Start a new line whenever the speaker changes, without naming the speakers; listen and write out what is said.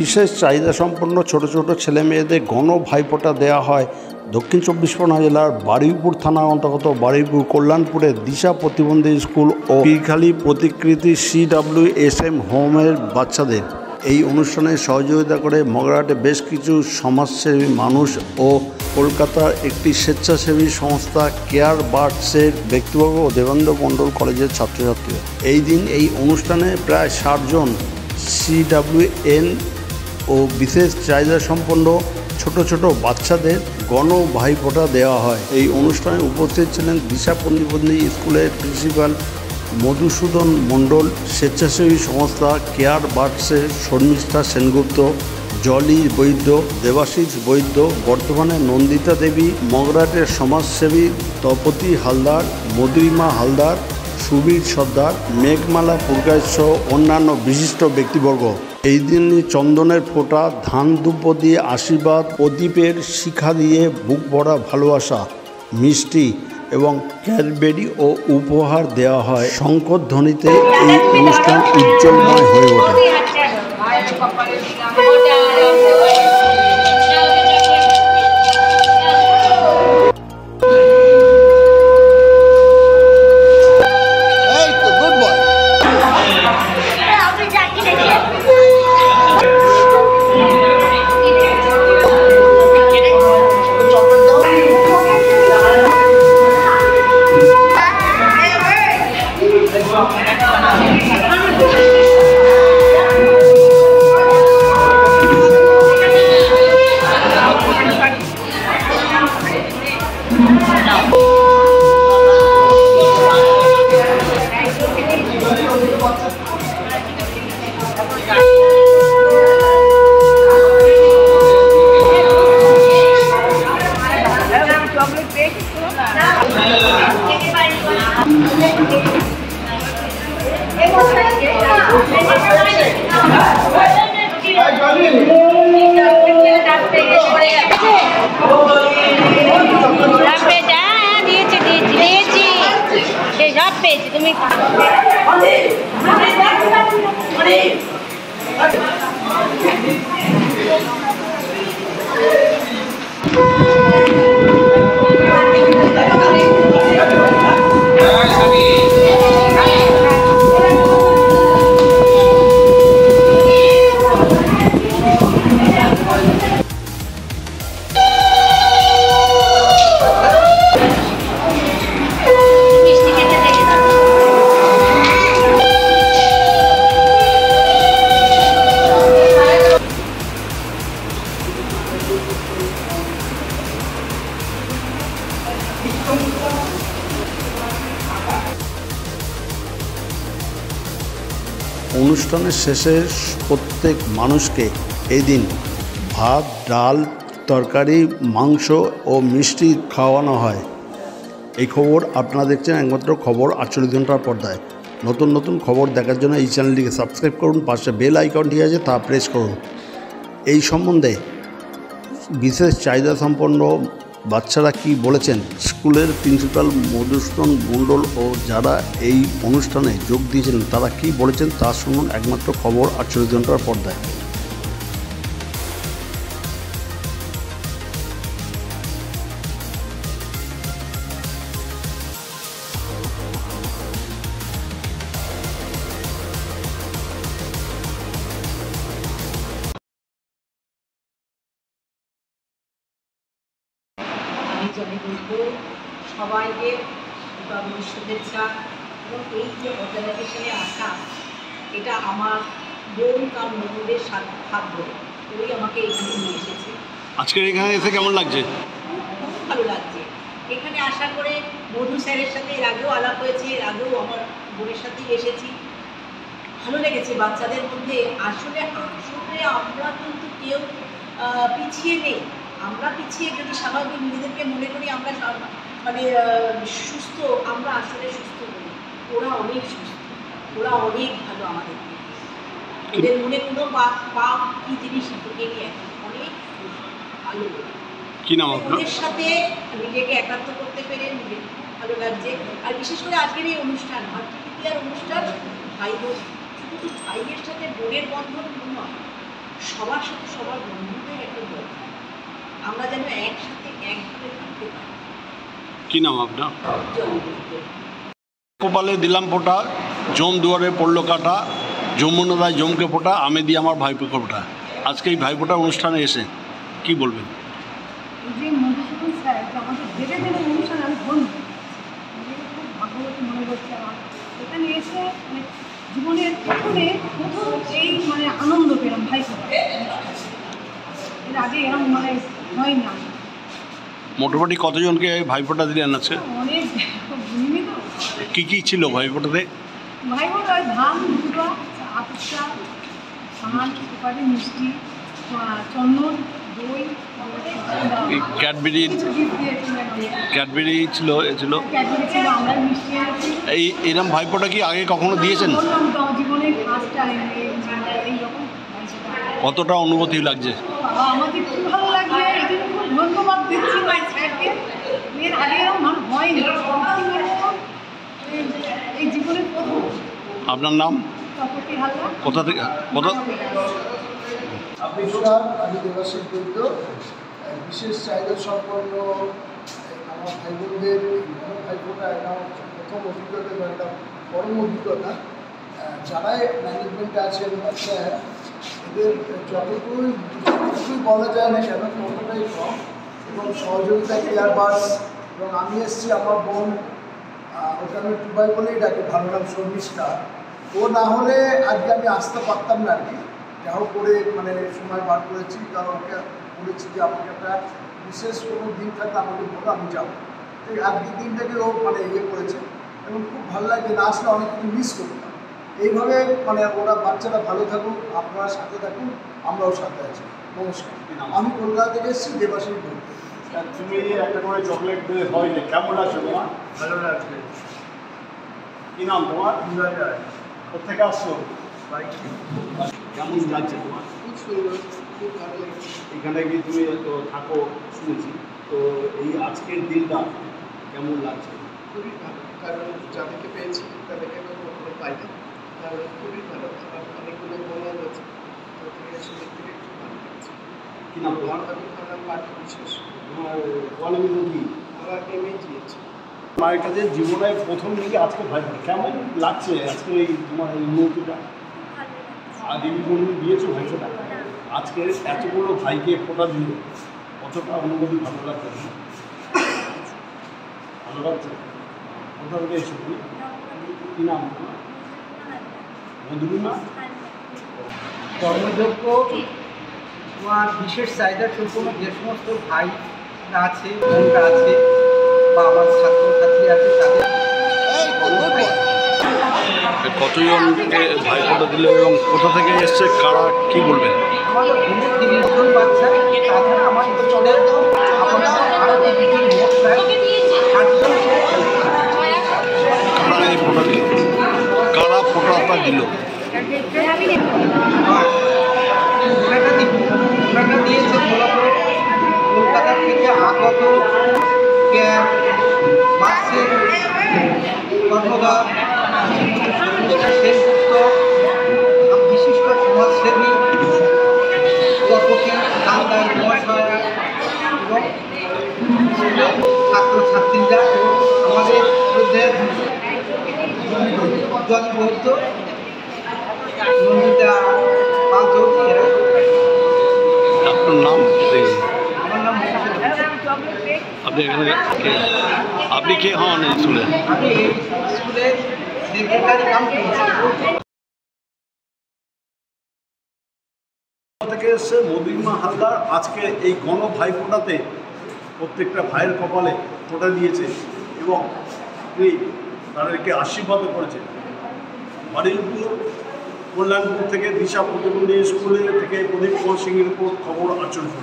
বিশেষ চাহিদা সম্পন্ন ছোট ছোট ছেলে মেয়েদের গণ ভাইফোঁটা দেওয়া হয় দক্ষিণ চব্বিশ পরগনা জেলার বারুইপুর থানা অন্তর্গত বারুইপুর কল্যাণপুরের দিশা প্রতিবন্ধী স্কুল ও পীরখালী প্রতিকৃতি CWSM হোমের বাচ্চাদের। এই অনুষ্ঠানে সহযোগিতা করে মগরাহাটে বেশ কিছু সমাজসেবী মানুষ ও কলকাতার একটি স্বেচ্ছাসেবী সংস্থা কেয়ার বার্ডসের ব্যক্তিবর্গ ও দেবেন্দ্র মণ্ডল কলেজের ছাত্রছাত্রীরা। এই দিন এই অনুষ্ঠানে প্রায় 60 জন CWN ও বিশেষ চাহিদা সম্পন্ন ছোট ছোট বাচ্চাদের গণ ভাইফোঁটা দেওয়া হয়। এই অনুষ্ঠানে উপস্থিত ছিলেন দিশা প্রতিবন্ধী স্কুলের প্রিন্সিপাল মধুসূদন মণ্ডল, স্বেচ্ছাসেবী সংস্থা কেয়ার বার্ডসের শর্মিষ্ঠা সেনগুপ্ত, জলি বৈদ্য, দেবাশিস বৈদ্য, বর্তমানে নন্দিতা দেবী, মগরাহাটের সমাজসেবী তপতি হালদার, মধুরিমা হালদার, সুবীর সর্দার, মেঘমালা পুরকাইত সহ অন্যান্য বিশিষ্ট ব্যক্তিবর্গ। এই দিনই চন্দনের ফোঁটা, ধান দুব্য দিয়ে আশীর্বাদ, প্রদীপের শিখা দিয়ে বুক ভরা ভালোবাসা, মিষ্টি এবং ক্যাডবেরি ও উপহার দেওয়া হয়। শঙ্খধ্বনিতে এই অনুষ্ঠান উজ্জ্বলময় হয়ে ওঠে।
তুমি
অনুষ্ঠানের শেষে প্রত্যেক মানুষকে এই দিন ভাত, ডাল, তরকারি, মাংস ও মিষ্টি খাওয়ানো হয়। এই খবর আপনারা দেখছেন একমাত্র খবর 48 ঘন্টার পর্দায়। নতুন নতুন খবর দেখার জন্য এই চ্যানেলটিকে সাবস্ক্রাইব করুন, পাশে বেল আইকনটি আছে তা প্রেস করুন। এই সম্বন্ধে বিশেষ চাহিদা সম্পন্ন বাচ্চারা কি বলেছেন, স্কুলের প্রিন্সিপাল মধুসূদন মণ্ডল ও যারা এই অনুষ্ঠানে যোগ দিয়েছিলেন তারা কি বলেছেন তা শুনুন একমাত্র খবর 48 ঘন্টার পর্দায়।
আমি বলবো সবাইকে দীপাবলির শুভেচ্ছা এবং এই যে অর্গানাইজেশনে আসা, এটা আমার বোন কাম নতুনদের ভাগ্য। ওই আমাকে এখানে নিয়ে এসেছে।
আজকের এখানে এসে কেমন লাগছে?
খুব ভালো লাগছে। এখানে আশা করে মধু স্যারের সাথে এর আগেও আলাপ হয়েছে, এর আগেও আমার বোনের সাথেই এসেছি। ভালো লেগেছে বাচ্চাদের মধ্যে। আসলে আমরা কিন্তু কেউ পিছিয়ে নেই। আমরা পিছিয়ে যদি স্বাভাবিক নিজেদেরকে মনে করি আমরা মানে সুস্থ, আমরা আসলে সুস্থ নই। ওরা অনেক সুস্থ, ওরা অনেক ভালো আমাদের। ওদের মনে কোনো পাপ কি জিনিস ঢুকে নিয়ে অনেক ভালো। কি নাম আপনার? ওদের সাথে নিজেকে একাত্ম করতে পেরে নিজেকে খুব ভালো লাগছে। আর বিশেষ করে আজকের এই অনুষ্ঠান, মাতৃতৃতীয়ার অনুষ্ঠান, ভাই বোন, শুধু ভাইয়ের সাথে বোনের বন্ধন নয়, সবার সাথে সবার বন্ধুদের একটা দরকার, আমরা যেন একসাথে একভাবে থাকতে পারি।
কি নাম আপনার?
জলবিদ্যুৎ।
কপালে দিলাম ফোঁটা, জম দুয়ারে পড়লো কাটা, যমুনাদায় জমকে ফোঁটা, আমি দিয়ে আমার ভাইপোকে ফোঁটা। আজকে এই ভাইফোঁটা অনুষ্ঠানে এসে কি বলবেন?
এই যে মধুসূদন স্যার আমাদের ভেবে ভেবে অনুষ্ঠান আমি ধন্য, খুব ভাগ্যবতী মনে করছি আমার এখানে এসে। মানে জীবনের প্রথম এই মানে আনন্দ পেলাম ভাইফোঁটা, এর আগে এরকম মানে হয় না।
মোটামুটি কতজনকে ভাইফোঁটা দিলেন আছে?
অনেক বুঝিনি তো
কী কী ছিল ভাইফোঁটাতে?
ভাইফোঁটা ধান দুটো আতসা পান সুপারি মিষ্টি চন্দন দই
ক্যাডবেরি ক্যাডবেরি ছিল ছিল এই এরম ভাইফোঁটা কি আগে কখনো দিয়েছেন?
জীবনে ফার্স্ট টাইম এইরকম।
কতটা অনুভূতি লাগছে?
আমাদের খুব ভালো লাগছে, এই জন্য খুব ধন্যবাদ দিচ্ছি ভাই স্যারকে। এর আগে এরকম হয়নি, এই জীবনের প্রথম।
আপনার নাম?
তপতি হালদার।
কোথা থেকে কোথা?
নমস্কার, আমি দেবাশিস বৈদ্য। বিশেষ চাহিদা সম্পন্ন আমার ভাই বোনদের ভাইফোঁটা এটা আমার প্রথম অভিজ্ঞতা বা একটা পরম অভিজ্ঞতা। যারাই ম্যানেজমেন্টে আছেন স্যার, এদের যতটুকুই বলা যায় না কেন ততটাই কম, এবং সহযোগিতা কেয়ারবাস। এবং আমি এসেছি আমার বোন, ওকে আমি টুবাই বলেই ডাকি, ভালো নাম শর্মিষ্ঠা। ও না হলে আজকে আমি আসতে পারতাম না আর কি। যা হোক করে মানে সময় বার করেছি, কারণ ওকে বলেছি যে আমাকে একটা বিশেষ কোনো দিন থাকলে আমাকে বলো, আমি যাবো। তো আজকের দিনটাকে ও মানে ইয়ে করেছে, এবং খুব ভালো লাগে। না আসলে অনেক কিছু মিস করতাম। এইভাবে মানে ওরা বাচ্চারা ভালো থাকুক, আপনারা সাথে থাকুন, আমরাও সাথে আছি। নমস্কার, আমি কলকাতা থেকে এসেছি, দেবাশিস বৈদ্য।
তুমি একটা করে চকলেট দিলে হয় না, কেমন লাগছে তোমার?
ভালো লাগছে।
কি নাম তোমার?
রায়।
কোথেকে আসছো? কেমন লাগছে তোমার?
খুব সুন্দর, খুব ভালো লাগছে।
এখানে গিয়ে তুমি তো থাকো শুনেছি, তো এই আজকের দিনটা কেমন লাগছে?
খুবই ভালো, কারণ যাদেরকে পেয়েছি তাদেরকে আমি কখনো পাই না। কারণ খুবই ভালো, আমার অনেকগুলো বন্ধু আছে, তাদের এসে দেখতে খুব ভালো লাগছে।
কি নাম তোমার?
আমি আমার পার্টি বিশেষ
তোমার কোয়ালিফিকেশন কি?
আমার এমএ দিয়েছি।
মায়ের কাছে জীবনে প্রথম দিকে আজকে ভাইফোঁটা কেমন লাগছে? আজকে এই তোমার এই মুহূর্তটা আগে কি কোনোদিন দিয়েছো ভাইফোঁটা? আজকে এতগুলো ভাইকে ফোঁটা দিল, কতটা অনুভূতি ভালো লাগছে? ভালো লাগছে? কোথা থেকে এসো তুমি? কি নাম তোমার? মধুরিমা?
কর্মযোগ্য তোমার বিশেষ চাহিদা সম্পন্ন যে সমস্ত ভাইরা আছে, বোনরা আছে, বা আমার ছাত্রছাত্রী আছে, তাদের
কতজনকে ভাইফোঁটা দিল এবং কোথা থেকে এসছে, কারা কি বলবেন?
আমাদের বোনের 3 বছর বাচ্চা, তাছাড়া আমার স্কুলে আপনার আরও বিভিন্ন মোট প্রায় 8জন।
কারা এই ফোঁটা দিল? কারা ফোঁটাটা দিল?
ওনারা দিয়েছে মূলত কলকাতা থেকে আগত বাসের কর্মদার সেনগুপ্ত, বিশিষ্ট সমাজসেবী তপতি হালদার মহাশয় এবং ছাত্রছাত্রীরা এবং আমাদের শ্রদ্ধেয় জলি বৈদ্য, নন্দিতা পাল চৌধুরী, এরা।
আপনার নাম?
আমার নাম
আপনি এখানে আপনি কে হন এই স্কুলে?
আমি এই স্কুলের সেক্রেটারি কাম
থেকে এসছে মধুরিমা হালদার। আজকে এই গণ ভাইফোঁটাতে প্রত্যেকটা ভাইয়ের কপালে ফোঁটা দিয়েছে এবং তিনি তাদেরকে আশীর্বাদও করেছেন। বারুইপুর কল্যাণপুর থেকে দিশা প্রতিবন্ধী স্কুলে থেকে প্রদীপ কুমার সিংয়ের উপর খবর আচরণ।